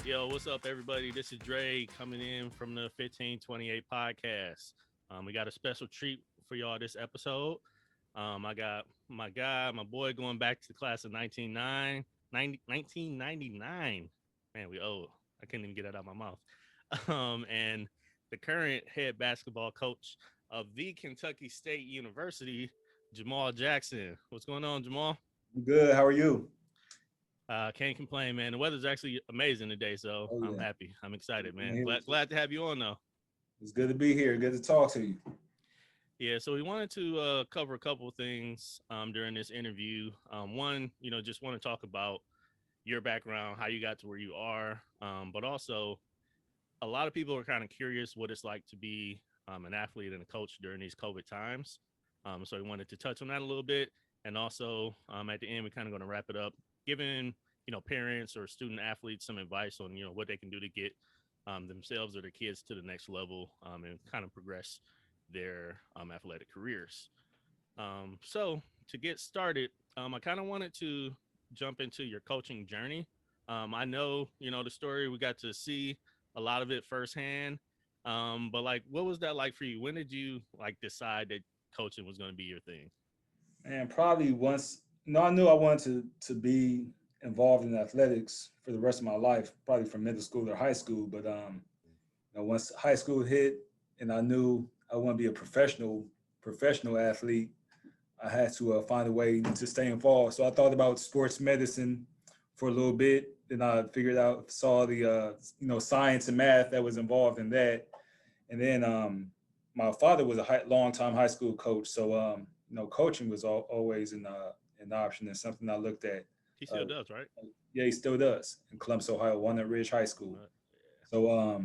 Yo, what's up, everybody? This is Dre coming in from the 1528 podcast. We got a special treat for y'all this episode. I got my guy, my boy, going back to the class of 1999. Man, we old. I couldn't even get it out of my mouth. And the current head basketball coach of the Kentucky State University, Jamaal Jackson. What's going on, Jamaal? Good. How are you? Can't complain, man. The weather's actually amazing today, so Oh I'm yeah. happy. I'm excited, I'm man. here Glad with you. glad to have you on though. It's good to be here. Good to talk to you. Yeah, so we wanted to cover a couple of things during this interview. One, just want to talk about your background, how you got to where you are, but also a lot of people are kind of curious what it's like to be an athlete and a coach during these COVID times. So we wanted to touch on that a little bit, and also at the end, we're kind of going to wrap it up, giving parents or student athletes some advice on what they can do to get themselves or their kids to the next level and kind of progress their athletic careers. So to get started, I kind of wanted to jump into your coaching journey. I know the story, we got to see a lot of it firsthand. But like, what was that like for you? When did you like decide that coaching was going to be your thing? And probably once, I knew I wanted to be involved in athletics for the rest of my life, probably from middle school or high school. But once high school hit, and I knew I want to be a professional athlete, I had to find a way to stay involved. So I thought about sports medicine for a little bit. Then I figured out, saw the science and math that was involved in that. And then my father was a long time high school coach, so coaching was always an option and something I looked at. He still Uh, does, right? yeah, he still does in Columbus, Ohio, Walnut Ridge High School. Uh, So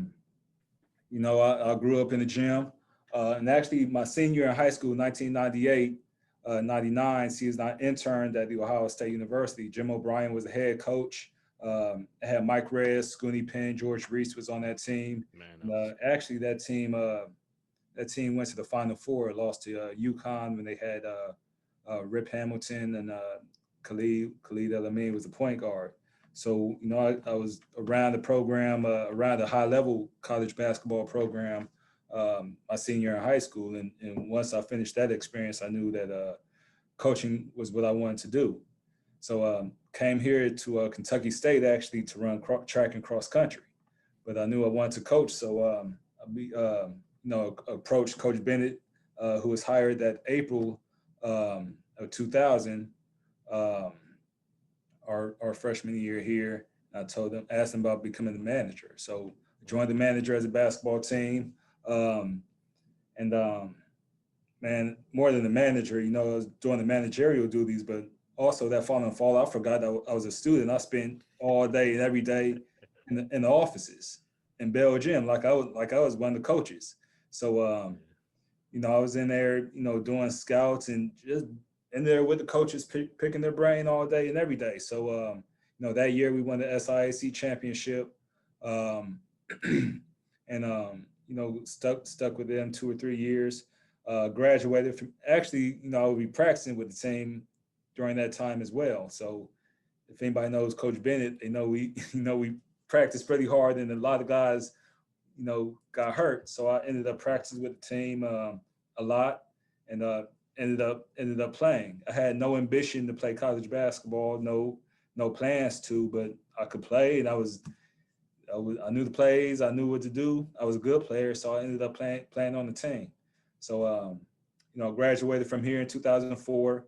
I grew up in the gym, and actually my senior year in high school, 1998. 99, she was an intern at the Ohio State University. Jim O'Brien was the head coach. I had Mike Reyes, Scooney Penn, George Reese was on that team. Man, And that was actually, that team went to the Final Four, lost to UConn when they had Rip Hamilton and Khalid El-Amin was the point guard. So I was around the program, around the high level college basketball program, my senior year in high school, and once I finished that experience, I knew that coaching was what I wanted to do. So came here to Kentucky State actually to run track and cross country, but I knew I wanted to coach. So approached Coach Bennett, who was hired that April of 2000, um, our freshman year here. I told them, asked them about becoming the manager. So I joined the manager as a basketball team, um, and man, more than the manager, I was doing the managerial duties, but also that fall, I forgot that I was a student. I spent all day and every day in the offices in Belgium, like I was one of the coaches. So I was in there, doing scouts and just in there with the coaches, picking their brain all day and every day. So that year we won the SIAC championship, um, and stuck with them 2 or 3 years. Graduated from actually, I would be practicing with the team during that time as well. So if anybody knows Coach Bennett, they know we we practiced pretty hard, and a lot of guys got hurt. So I ended up practicing with the team a lot, and ended up playing. I had no ambition to play college basketball, no plans to, but I could play, and I knew the plays, I knew what to do. I was a good player, so I ended up playing on the team. So graduated from here in 2004.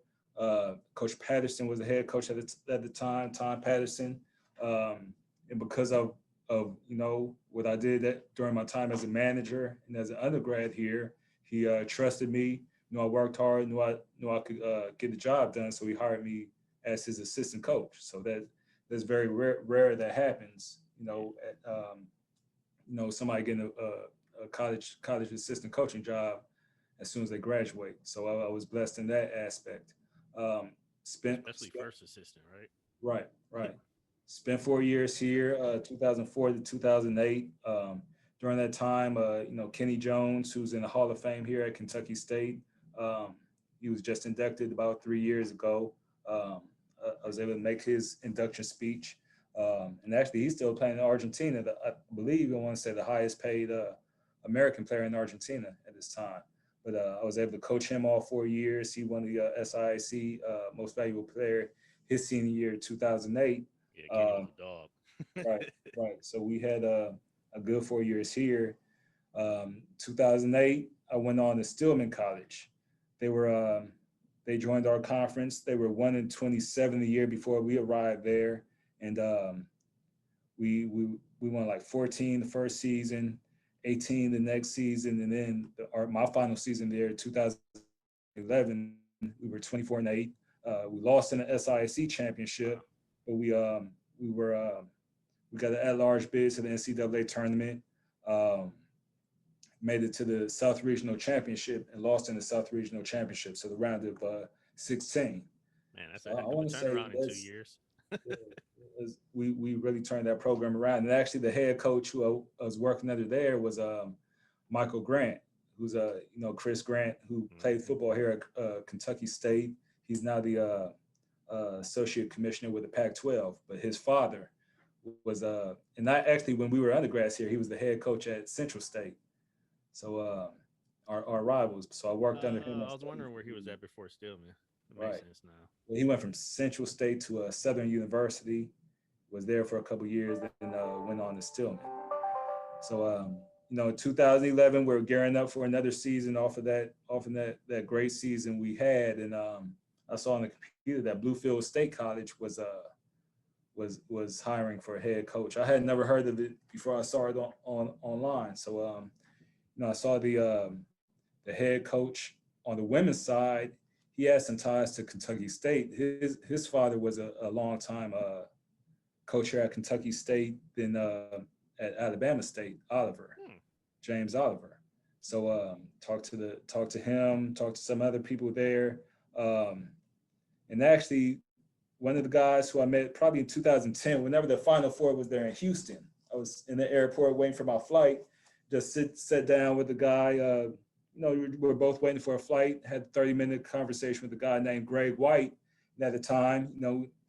Coach Patterson was the head coach at the time, Tom Patterson, and because of what I did during my time as a manager and as an undergrad here, he trusted me. I worked hard, knew I could get the job done, so he hired me as his assistant coach. So that's very rare that happens. Somebody getting a college assistant coaching job as soon as they graduate. So I was blessed in that aspect. Um, spent, especially spent first assistant, right? right. Spent 4 years here, 2004 to 2008. During that time, Kenny Jones, who's in the Hall of Fame here at Kentucky State, um, he was just inducted about 3 years ago. I was able to make his induction speech. And actually, he's still playing in Argentina. I believe I want to say the highest paid American player in Argentina at this time. But I was able to coach him all 4 years. He won the SIAC Most Valuable Player his senior year, 2008. Yeah, Kenny was Um, a dog. right, right. So we had a good 4 years here. 2008, I went on to Stillman College. They were they joined our conference. They were 1-27 the year before we arrived there, and we won like 14 the first season, 18 the next season, and then my final season there, 2011, we were 24-8. We lost in the SIAC championship, Wow. but we were we got an at-large bid to the NCAA tournament. Um, Made it to the South Regional Championship and lost in the South Regional Championship, so the round of 16. Man, that's So a I heck of a want to say turnaround in 2 years. yeah, we really turned that program around. And actually, the head coach who I was working under there was Michael Grant, who's Chris Grant, who played Hmm. football here at Kentucky State. He's now the associate commissioner with the Pac-12. But his father was and I actually when we were undergrads here, he was the head coach at Central State. So our rivals. So I worked under him and I was studied wondering for where he was years. at before Stillman. It makes Right. sense now. Well, he went from Central State to Southern University. Was there for a couple years, then went on to Stillman. So in 2011, we're gearing up for another season off of that great season we had, and I saw on the computer that Bluefield State College was hiring for a head coach. I had never heard of it before I saw it on online. So I saw the head coach on the women's side. He had some ties to Kentucky State. His father was a long time coach here at Kentucky State, then at Alabama State, Oliver, Hmm. James Oliver. So talked to him, talked to some other people there, um, and actually one of the guys who I met probably in 2010, whenever the Final Four was there in Houston. I was in the airport waiting for my flight, just sat down with the guy. We were both waiting for a flight, had a 30-minute conversation with a guy named Greg White. And at the time,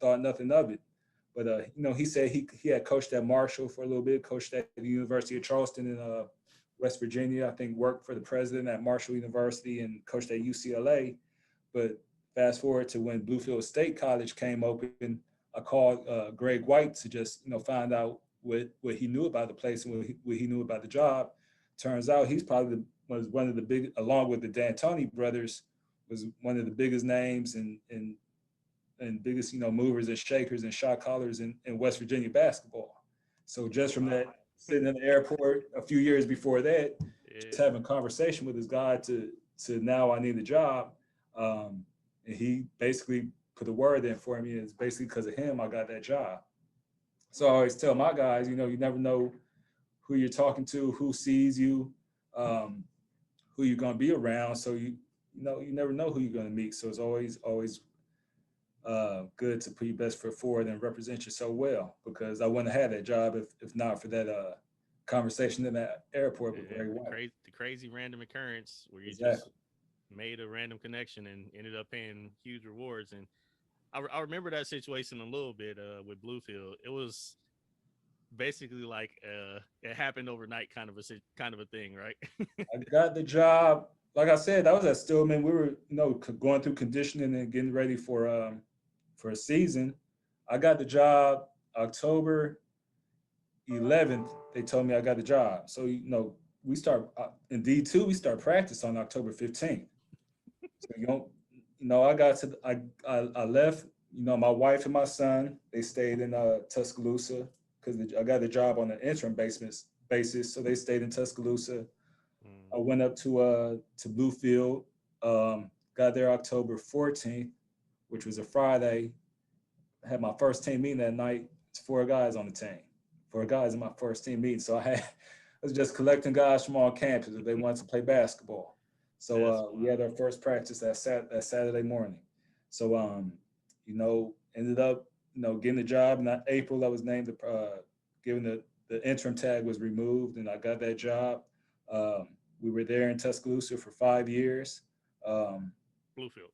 thought nothing of it. But, he said he had coached at Marshall for a little bit, coached at the University of Charleston in West Virginia. I think worked for the president at Marshall University and coached at UCLA. But fast forward to when Bluefield State College came open, I called Greg White to just find out what he knew about the place and what he knew about the job. Turns out he's probably was one of the big, along with the D'Antoni brothers, was one of the biggest names and biggest movers and shakers and shot callers in West Virginia basketball. So just Oh from wow. that, sitting in the airport a few years before that, just Yeah. having a conversation with this guy to now I need a job. And he basically put the word in for me. It's basically because of him I got that job. So I always tell my guys, you never know who you're talking to, who sees you, um, who you're going to be around. So you never know who you're going to meet. So it's always good to put your best foot forward and represent yourself well, because I wouldn't have had that job if not for that conversation in that airport with Yeah. Greg The White. crazy random occurrence where you just Exactly. made a random connection and ended up paying huge rewards. And I remember that situation a little bit with Bluefield. It was basically like it happened overnight kind of a thing, right? I got the job. Like I said, I was at Stillman. We were, going through conditioning and getting ready for a season. I got the job October 11th. They told me I got the job. So we start in D2. We start practice on October 15th. So I got to I left. My wife and my son, they stayed in Tuscaloosa because I got the job on an interim basis. So they stayed in Tuscaloosa. I Mm. went up to Bluefield. Got there October 14th, which was a Friday. I had my first team meeting that night. It's four guys on the team. Four guys in my first team meeting. So I was just collecting guys from on campus if they wanted to play basketball. So That's we had wild. our first practice that Saturday morning. So ended up getting the job in April. I was named given the interim tag was removed, and I got that job. We were there in Tuscaloosa for 5 years. Um, Bluefield.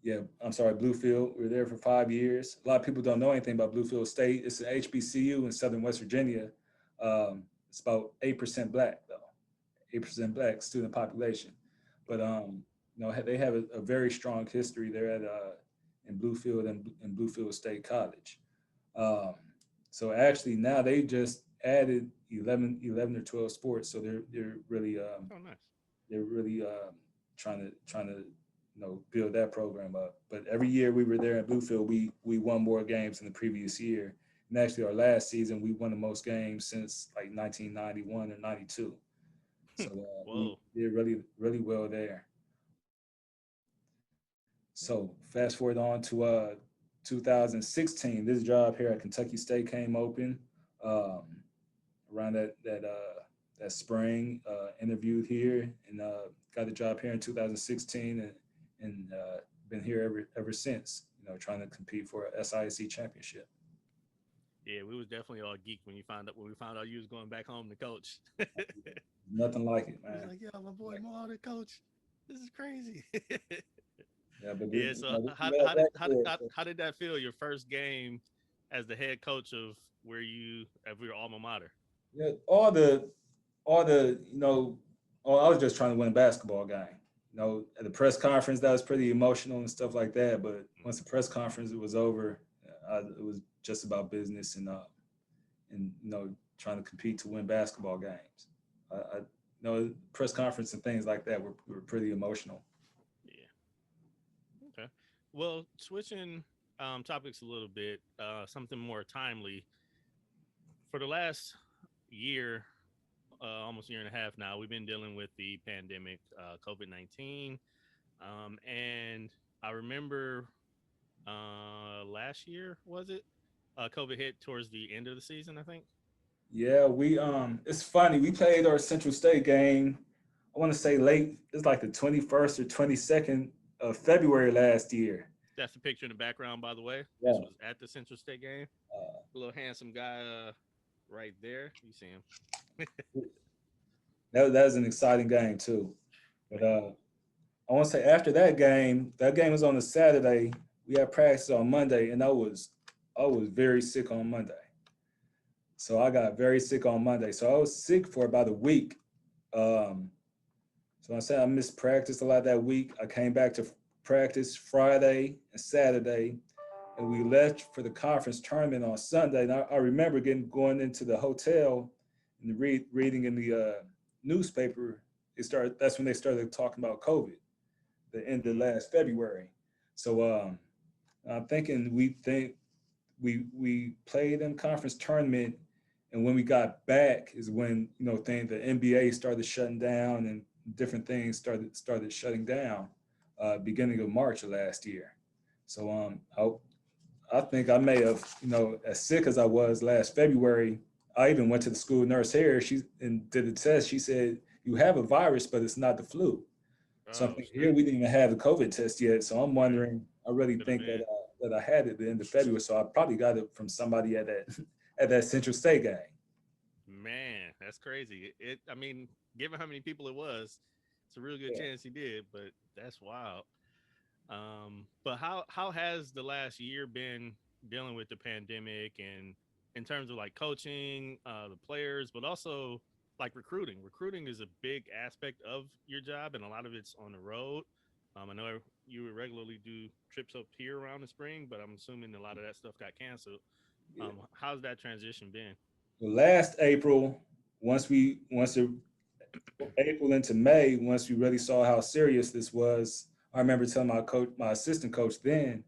Yeah, I'm sorry, Bluefield. We were there for 5 years. A lot of people don't know anything about Bluefield State. It's an HBCU in Southern West Virginia. It's about 8% black though, 8% black student population. But they have a very strong history there at in Bluefield and Bluefield State College. Um, so actually now they just added 11 or 12 sports. So Oh, nice. they're really trying to build that program up. But every year we were there in Bluefield, we won more games than the previous year. And actually, our last season we won the most games since like 1991 or 92. So we Whoa. did really well there. So fast forward on to 2016. This job here at Kentucky State came open um, around that spring. Interviewed here and got a job here in 2016, and been here ever since. Trying to compete for a SIC championship. Yeah, we was definitely all geeked when we found out you was going back home to coach. We Nothing like it, was man. like, yeah, my boy Maul to coach. This is crazy. Yeah, but Yeah. So this is where back for it. So, how did that feel? Your first game as the head coach of your alma mater? yeah, all the oh, I was just trying to win a basketball game. At the press conference, that was pretty emotional and stuff like that. But once the press conference was over, it was just about business and trying to compete to win basketball games. Press conference and things like that were pretty emotional. Yeah. Okay. Well, switching topics a little bit, something more timely. For the last year, almost year and a half now, we've been dealing with the pandemic, COVID-19. And I remember last year, was it? COVID hit towards the end of the season, I think. Yeah, we it's funny. We played our Central State game. I want to say late. It's like the 21st or 22nd of February last year. That's the picture in the background, by the way. This Yeah. was at the Central State game. A little handsome guy right there. You see him. That was an exciting game too. But I want to say after that game was on a Saturday. We had practice on Monday, and I was very sick on Monday. So I got very sick on Monday. So I was sick for about a week. Um, so I said I missed practice a lot that week. I came back to practice Friday and Saturday, and we left for the conference tournament on Sunday. And I remember going into the hotel and reading in the newspaper. That's when they started talking about COVID, the end of Mm, last February. So I'm thinking we played in conference tournament, and when we got back is when the NBA started shutting down and different things started shutting down, beginning of March of last year. So I think I may have, as sick as I was last February, I even went to the school nurse here. She and did a test. She said you have a virus, but it's not the flu. So I'm oh thinking here snap! we didn't even have the COVID test yet. So I'm Right, wondering. I really could have think that been. that I had it at the end of February. So I probably got it from somebody at that at that Central State game. Man, that's crazy. I mean, given how many people it was, it's a real good Yeah. chance he did. But that's wild. But how has the last year been dealing with the pandemic and in terms of like coaching the players, but also like recruiting? Recruiting is a big aspect of your job, and a lot of it's on the road. I know you would regularly do trips up here around the spring, but I'm assuming a lot of that stuff got canceled. Yeah. How's that transition been? Well, last April, once the April into May, once we really saw how serious this was, I remember telling my assistant coach then,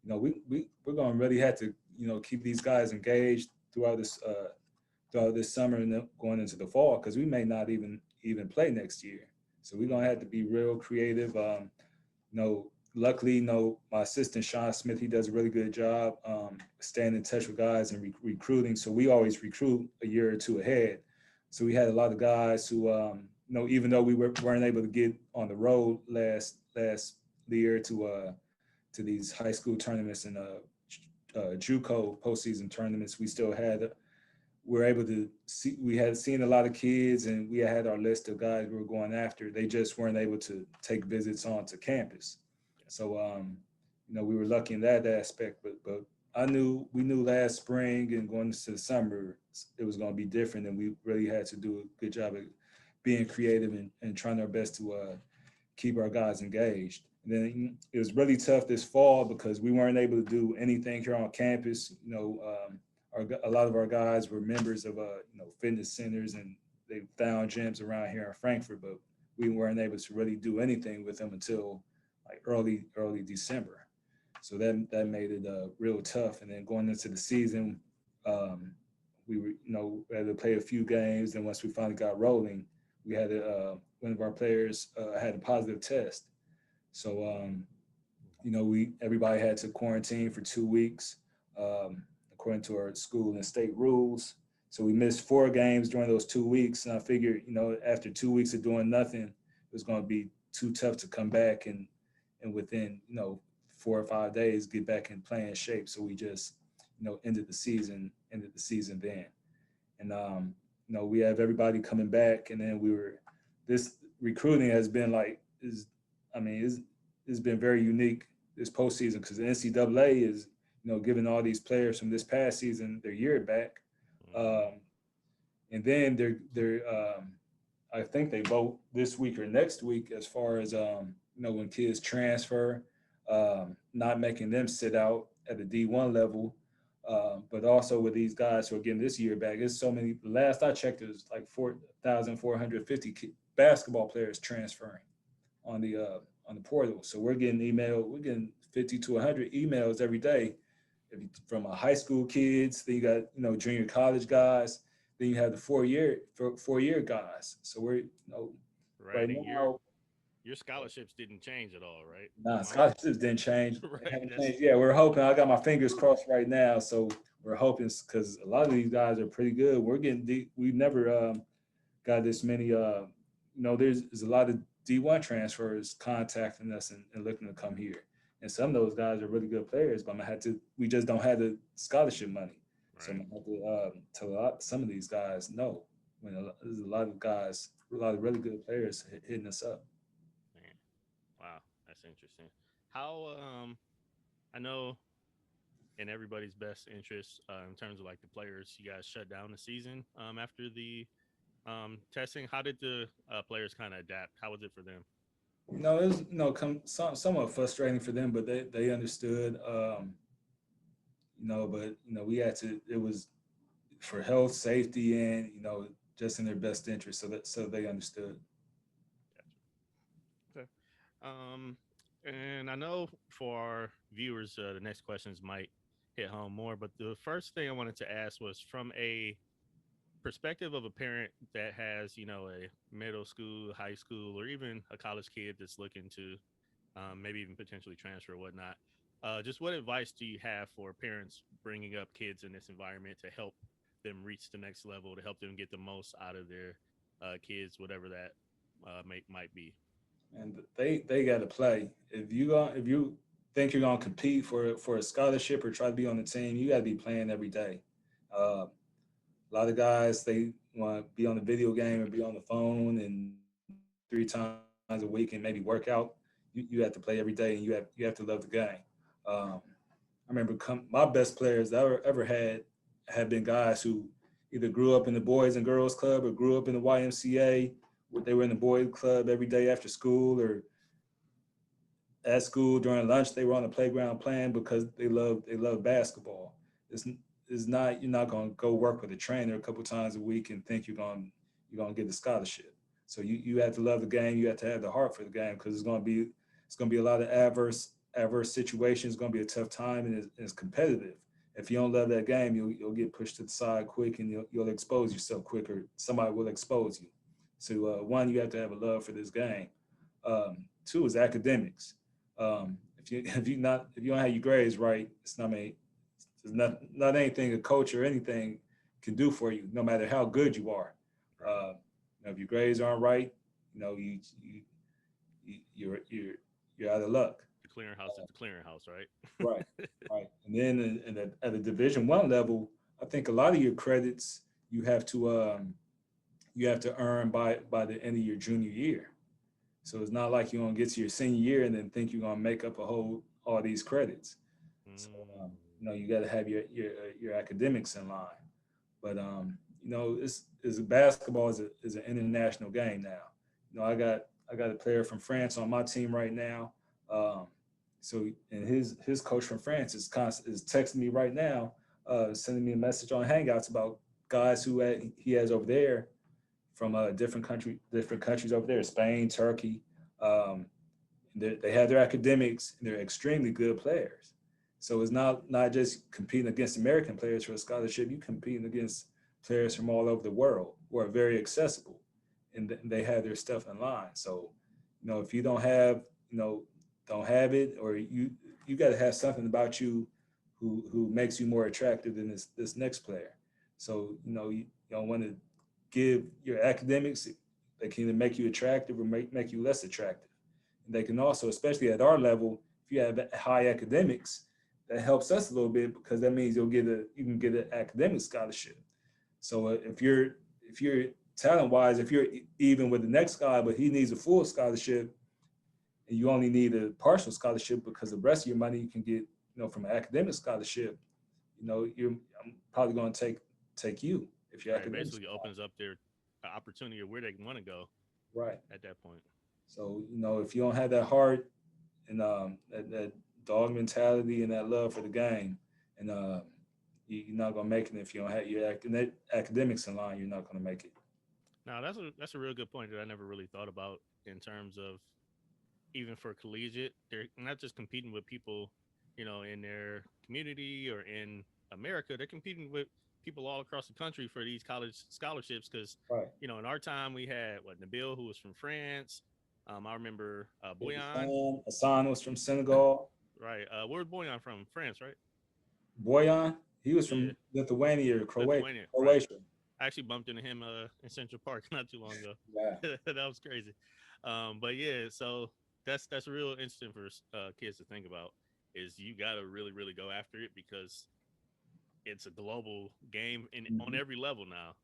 we're going to really have to, keep these guys engaged throughout this summer and then going into the fall because we may not even play next year. So we're gonna Mm, have to be real creative. Luckily, my assistant Sean Smith, he does a really good job staying in touch with guys and recruiting. So we always recruit a year or two ahead. So we had a lot of guys who, even though weren't able to get on the road last year to these high school tournaments and JUCO postseason tournaments, we were able to see. We had seen a lot of kids, and we had our list of guys we were going after. They just weren't able to take visits onto campus. yeah. So we were lucky in that aspect. But we knew last spring and going into the summer it was going to be different, and we really had to do a good job of being creative and trying our best to keep our guys engaged. And then it was really tough this fall because we weren't able to do anything here on campus. A lot of our guys were members of fitness centers, and they found gyms around here in Frankfurt, but we weren't able to really do anything with them until like early December. So that made it real tough. And then going into the season, um, we were had to play a few games. And once we finally got rolling, we had one of our players had a positive test. So we everybody had to quarantine for 2 weeks, according to our school and state rules. So we missed 4 games during those 2 weeks, and I figured, after 2 weeks of doing nothing, it was going to be too tough to come back and within 4 or 5 days get back in playing shape. So we just ended the season then, and we have everybody coming back, and then this recruiting has been like it's been very unique this postseason because the NCAA is giving all these players from this past season their year back, um, and then I think they vote this week or next week as far as when kids transfer, not making them sit out at the D1 level, but also with these guys who are getting this year back. It's so many. Last I checked, it was like 4,450 basketball players transferring on the portal. So we're getting 50 to 100 emails every day from high school kids. Then you got junior college guys. Then you have the 4 year guys. So we're Right. right And now. your scholarships didn't change at all, right? Nah, Am I right? scholarships didn't change. They Right. haven't That's changed. Yeah, we're hoping. I got my fingers crossed right now. So we're hoping because a lot of these guys are pretty good. We're getting we never got this many. There's a lot of D1 transfers contacting us and looking to come here. And some of those guys are really good players, but we just don't have the scholarship money. So I'm right. gonna have to some of these guys no. There's a lot of guys, a lot of really good players hitting us up. Man. Wow. That's interesting. How I know in everybody's best interest in terms of like the players, you guys shut down the season after the testing. How did the players kind of adapt? How was it for them? It was somewhat frustrating for them, but they understood. But we had to. It was for health, safety, and just in their best interest. So they understood. Gotcha. Okay. And I know for our viewers, the next questions might hit home more, but the first thing I wanted to ask was from a perspective of a parent that has, a middle school, high school, or even a college kid that's looking to maybe even potentially transfer or whatnot. Just what advice do you have for parents bringing up kids in this environment to help them reach the next level, to help them get the most out of their kids, whatever that might be? And they got to play. If you think you're gonna compete for a scholarship or try to be on the team, you got to be playing every day. A lot of guys they want to be on the video game or be on the phone and 3 times a week and maybe work out. You have to play every day, and you have to love the game. Um, I remember my best players that I ever had have been guys who either grew up in the Boys and Girls Club or grew up in the YMCA. They were in the boys club every day after school or at school during lunch. They were on the playground playing because they love basketball. It's it's not you're not going to go work with a trainer a couple times a week and think you're going to get the scholarship. So you have to love the game. You have to have the heart for the game because it's going to be a lot of adverse situations. It's going to be a tough time and it's competitive. If you don't love that game, you'll get pushed to the side quick and you'll expose yourself quicker. Somebody will expose you. So one, you have to have a love for this game. Two is academics. If you don't have your grades right, there's not anything a coach or anything can do for you, no matter how good you are. Right. If your grades aren't right, you you're out of luck. The clearinghouse is the clearinghouse, right? Right, right. And then at a Division 1 level, I think a lot of your credits you have to earn by the end of your junior year. So it's not like you're gonna get to your senior year and then think you're gonna make up a all these credits. So Mm. you got to have your academics in line. But it's basketball is an international game now. I got a player from France on my team right now. Um, and his coach from France is texting me right now, sending me a message on Hangouts about guys he has over there from different countries over there, Spain, Turkey. Um, they have their academics, and they're extremely good players. So it's not just competing against American players for a scholarship. You're competing against players from all over the world who are very accessible, and they have their stuff in line. So, if you don't have it, or you got to have something about you who makes you more attractive than this next player. So, you don't want to give your academics. They can either make you attractive or make you less attractive. And they can also, especially at our level, if you have high academics, that helps us a little bit because that means you can get an academic scholarship. So if you're talent wise, if you're even with the next guy, but he needs a full scholarship, and you only need a partial scholarship because the rest of your money you can get, from an academic scholarship, I'm probably going to take you if you're Right. academic. Basically opens up their opportunity of where they want to go Right. at that point. So if you don't have that heart and that dog mentality and that love for the game, and you're not gonna make it if you don't have your academics in line. You're not gonna make it. Now that's a real good point that I never really thought about in terms of even for collegiate, they're not just competing with people, in their community or in America. They're competing with people all across the country for these college scholarships. Because, Right. in our time we had Nabil, who was from France. I remember Yeah, Boyan. Hassan was from Senegal. Right. Where's Boyan from? France, right? Boyan, he was Yeah, from Lithuania or Lithuania. Right. Croatia. I actually bumped into him in Central Park not too long ago. Yeah. That was crazy. But yeah, so that's real interesting for kids to think about. Is you got to really really go after it because it's a global game on Mhm. every level now.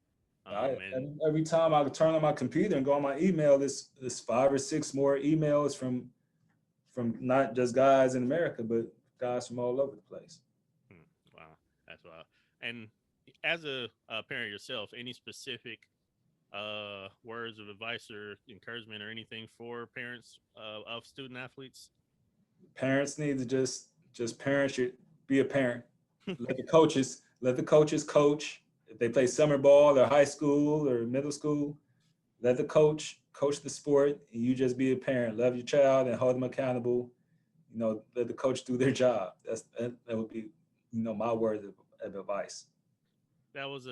And Every time I turn on my computer and go on my email, there's 5 or 6 more emails from not just guys in America, but guys from all over the place. hmm, wow, that's wild. And as a parent yourself, any specific words of advice or encouragement or anything for parents of student athletes? Parents need to just parents should be a parent. Let the coaches coach. If they play summer ball or high school or middle school, let the coach the sport, and you just be a parent. Love your child and hold them accountable. Let the coach do their job. That would be my words of advice. That was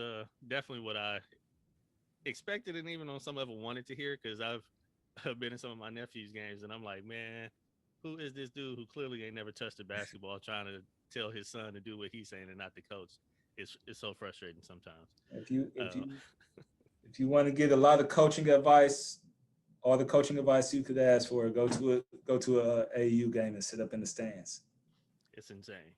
definitely what I expected and even on some level wanted to hear because I've been in some of my nephew's games and I'm like, man, who is this dude who clearly ain't never touched a basketball trying to tell his son to do what he's saying and not the coach? It's so frustrating sometimes. If you if Uh, you if you want to get a lot of coaching advice, all the coaching advice you could ask for, go to a AU game and sit up in the stands. it's insane.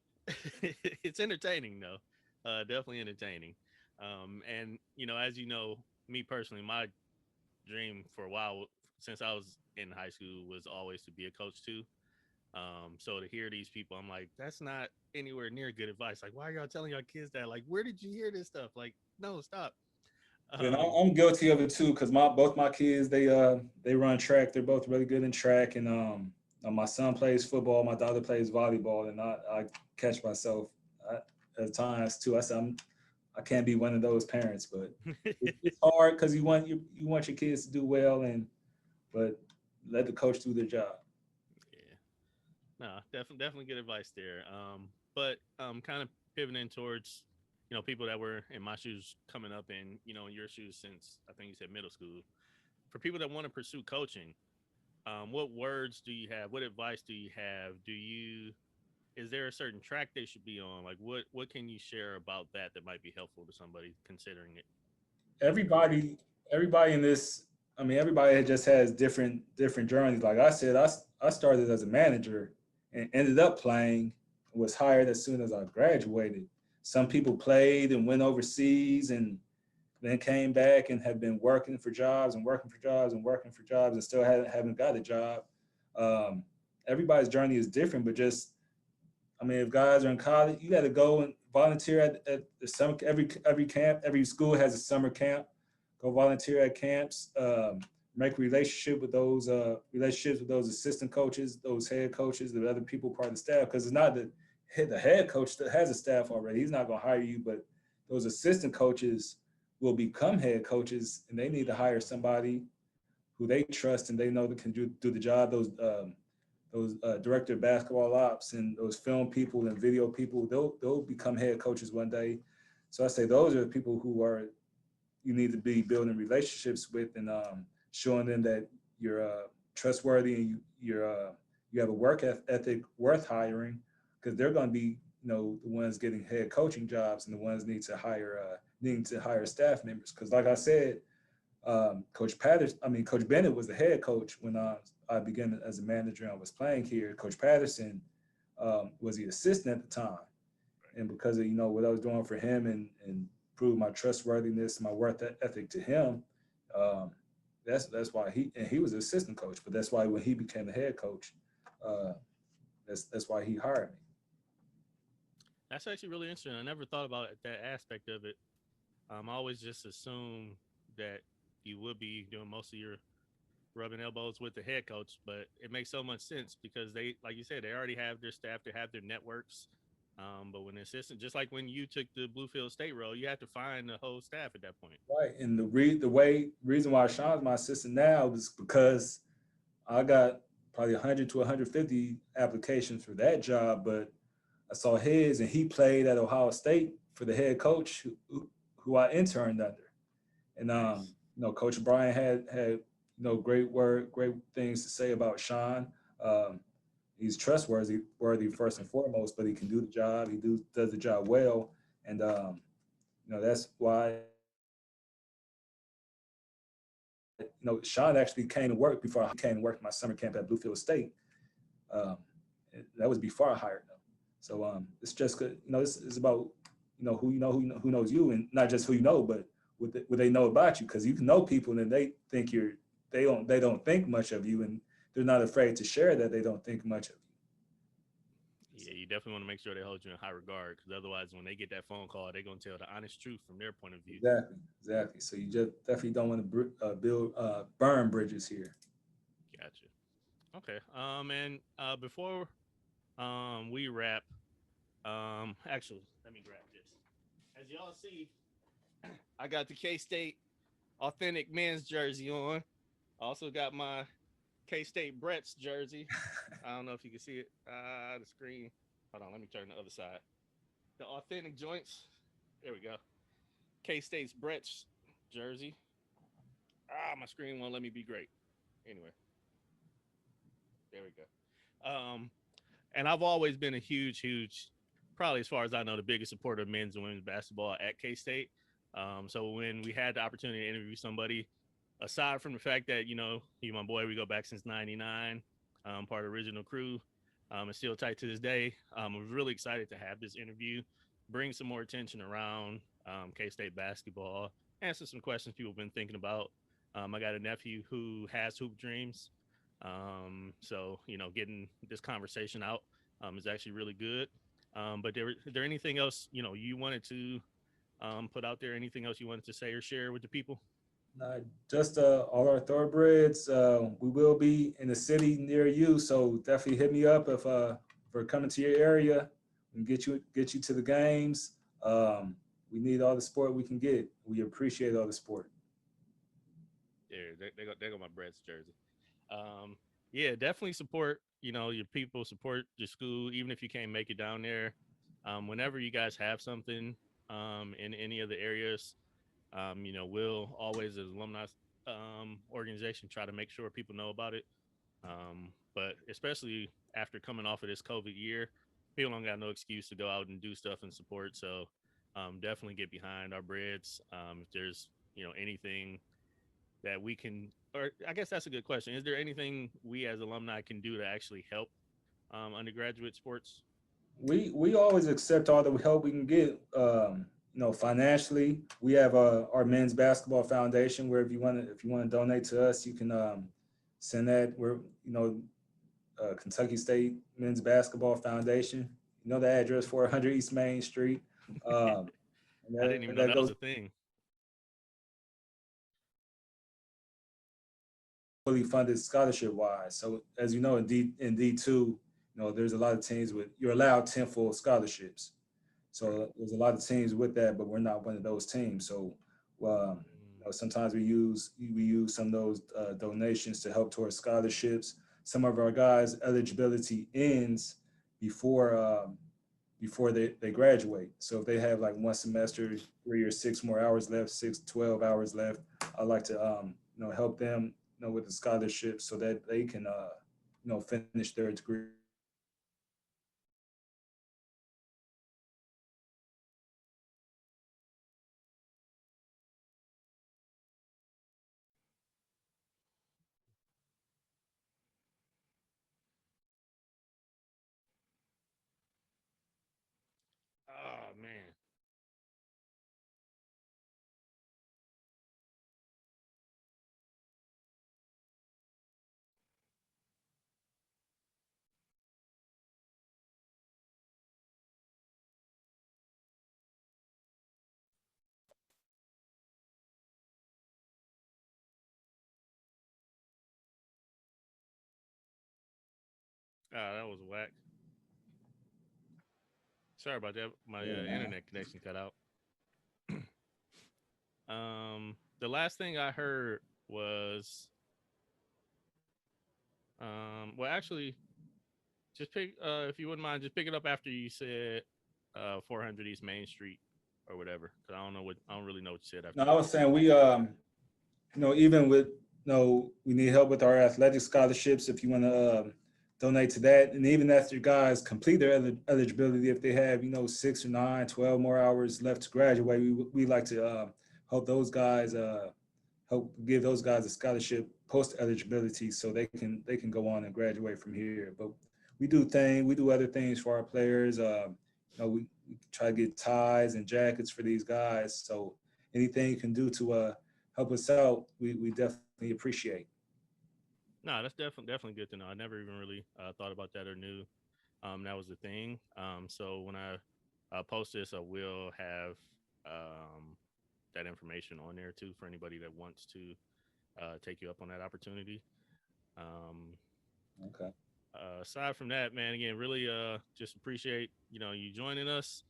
It's entertaining though, definitely entertaining. And as you know, me personally, my dream for a while since I was in high school was always to be a coach too. So to hear these people, I'm like, that's not anywhere near good advice. Like, why are y'all telling y'all kids that? Like, where did you hear this stuff? Like, no, stop. And Um, I'm guilty of it too, because both my kids they run track. They're both really good in track, and my son plays football, my daughter plays volleyball, and I catch myself at times too. I can't be one of those parents, but it's hard because you want your kids to do well, but let the coach do their job. yeah, no, definitely good advice there. But kind of pivoting towards people that were in my shoes coming up and in your shoes since I think you said middle school. For people that want to pursue coaching, what words do you have? What advice do you have? Is there a certain track they should be on? Like what can you share about that might be helpful to somebody considering it as a career? Everybody in this, I mean, everybody just has different journeys. Like I said, I started as a manager and ended up playing, was hired as soon as I graduated. Some people played and went overseas and then came back and have been working for jobs and working for jobs and working for jobs and still haven't got a job. Um, Everybody's journey is different, but just I mean, if guys are in college, you got to go and volunteer at the summer. Every camp, every school has a summer camp. Go volunteer at camps. Make relationships with those assistant coaches, those head coaches, the other people part of the staff. Because it's not the head coach that has a staff already. He's not going to hire you, but those assistant coaches will become head coaches, and they need to hire somebody who they trust and they know that can do the job. Those director of basketball ops and those film people and video people, they'll become head coaches one day. So I say those are the people who are you need to be building relationships with and showing them that you're trustworthy and you have a work ethic worth hiring because they're going to be the ones getting head coaching jobs and the ones needing to hire staff members because like I said, Coach Bennett was the head coach when I began as a manager and I was playing here. Coach Patterson was the assistant at the time. And because of, what I was doing for him and prove my trustworthiness, my work ethic to him, that's why he was the assistant coach. But that's why when he became the head coach, uh, that's why he hired me. That's actually really interesting. I never thought about that aspect of it. I always just assumed that you would be doing most of your rubbing elbows with the head coach, but it makes so much sense because they, like you said, they already have their staff, they have their networks. But when the assistant, just like when you took the Bluefield State role, you have to find the whole staff at that point. Right. And the reason why Sean's my assistant now is because I got probably 100 to 150 applications for that job, but I saw his and he played at Ohio State for the head coach who I interned under. And Nice. Coach Brian had great things to say about Sean. Um, he's worthy first and foremost, but he can do the job. Does the job well, and that's why Sean actually came to work before I came to work my summer camp at Bluefield State. Um, that was before I hired him. So it's just good. This is about who knows you, and not just who you know, but what they know about you. Because you can know people and they think they don't think much of you, and they're not afraid to share that they don't think much of Yeah, you definitely want to make sure they hold you in high regard because otherwise, when they get that phone call, they're going to tell the honest truth from their point of view. you. Exactly. So you just definitely don't want to burn bridges here. Gotcha. Okay. And before we wrap, actually, let me grab this. As y'all see, I got the K State authentic men's jersey on. I also got my K State Brett's jersey. I don't know if you can see it. The screen. Hold on, let me turn the other side. The authentic joints. There we go. K State's Brett's jersey. My screen won't let me be great. Anyway, there we go. And I've always been a huge, probably as far as I know, the biggest supporter of men's and women's basketball at K State. So when we had the opportunity to interview somebody, aside from the fact that you my boy, we go back since '99, part of the original crew, and still tight to this day. I was really excited to have this interview, bring some more attention around K State basketball, answer some questions people have been thinking about. I got a nephew who has hoop dreams, so getting this conversation out is actually really good. But there anything else you wanted to put out there? Anything else you wanted to say or share with the people? Just all our thoroughbreds. We will be in the city near you, so definitely hit me up if we're coming to your area and get you to the games. We need all the support we can get. We appreciate all the support. They got my Brett's jersey. Um, yeah, definitely support your people, support your school, even if you can't make it down there. Whenever you guys have something in any of the areas, we'll always as alumni organization try to make sure people know about it. But especially after coming off of this COVID year, people don't got no excuse to go out and do stuff and support. So definitely get behind our breads. If there's anything that we can, or I guess that's a good question. Is there anything we as alumni can do to actually help undergraduate sports? We always accept all the help we can get. Financially, we have our men's basketball foundation where if you want to donate to us, you can send that. We're Kentucky State Men's Basketball Foundation. You know the address, 400 East Main Street. Um, and I didn't even know that that was goes a thing. fully funded scholarship wise. So as you know, in D2, there's a lot of teams with you're allowed 10 full scholarships. Right. So there's a lot of teams with that, but we're not one of those teams. So Mm. sometimes we use some of those donations to help towards scholarships. Some of our guys' eligibility ends before before they graduate. So if they have like one semester, 3 or 6 more hours left, 12 hours left, I like to help them with the scholarship so that they can finish their degree. Oh man. That was whack. Sorry about that. My Yeah, man. internet connection cut out. The last thing I heard was, well, actually, just pick, if you wouldn't mind, just pick it up after you said, 400 East Main Street or whatever. Cause I don't really know what you said No, after I that. was saying even with we need help with our athletic scholarships if you want to donate to that, and even after guys complete their eligibility, if they have 6 or 9, 12 more hours left to graduate, we like to help those guys help give those guys a scholarship post eligibility so they can go on and graduate from here. But we do other things for our players. We try to get ties and jackets for these guys. So anything you can do to help us out, we definitely appreciate. No, that's definitely good to know. I never even really thought about that or knew that was the thing. So when I post this, I will have um, that information on there too for anybody that wants to take you up on that opportunity. Um, Okay. Aside from that, man, again, really just appreciate you joining us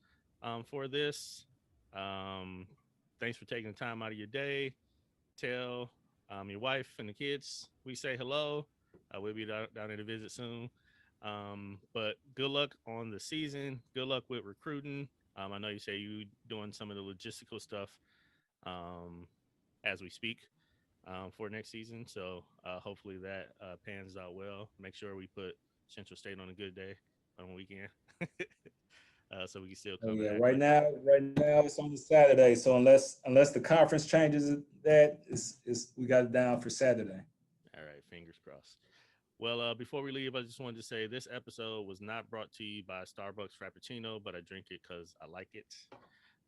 for this. Um, Thanks for taking the time out of your day. Tell your wife and the kids we say hello. We'll be down there to visit soon. But good luck on the season. Good luck with recruiting. I know you say you doing some of the logistical stuff um, as we speak for next season. So hopefully that pans out well. Make sure we put Central State on a good day on the weekend, so we can still Oh cover yeah. that. Right now it's on the Saturday. So unless the conference changes that, is we got it down for Saturday. All right, fingers crossed. Well, before we leave, I just wanted to say this episode was not brought to you by Starbucks Frappuccino, but I drink it because I like it.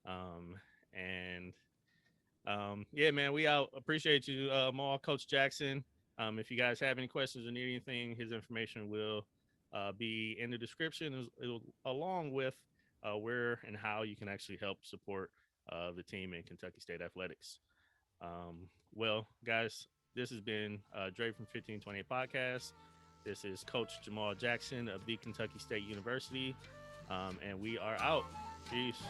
Um, and Yeah, man, we out. Appreciate you, Maul, Coach Jackson. If you guys have any questions or need anything, his information will be in the description, along with where and how you can actually help support the team in Kentucky State Athletics. Well, guys, this has been Dre from 1528 Podcast. This is Coach Jamaal Jackson of the Kentucky State University, and we are out. Peace.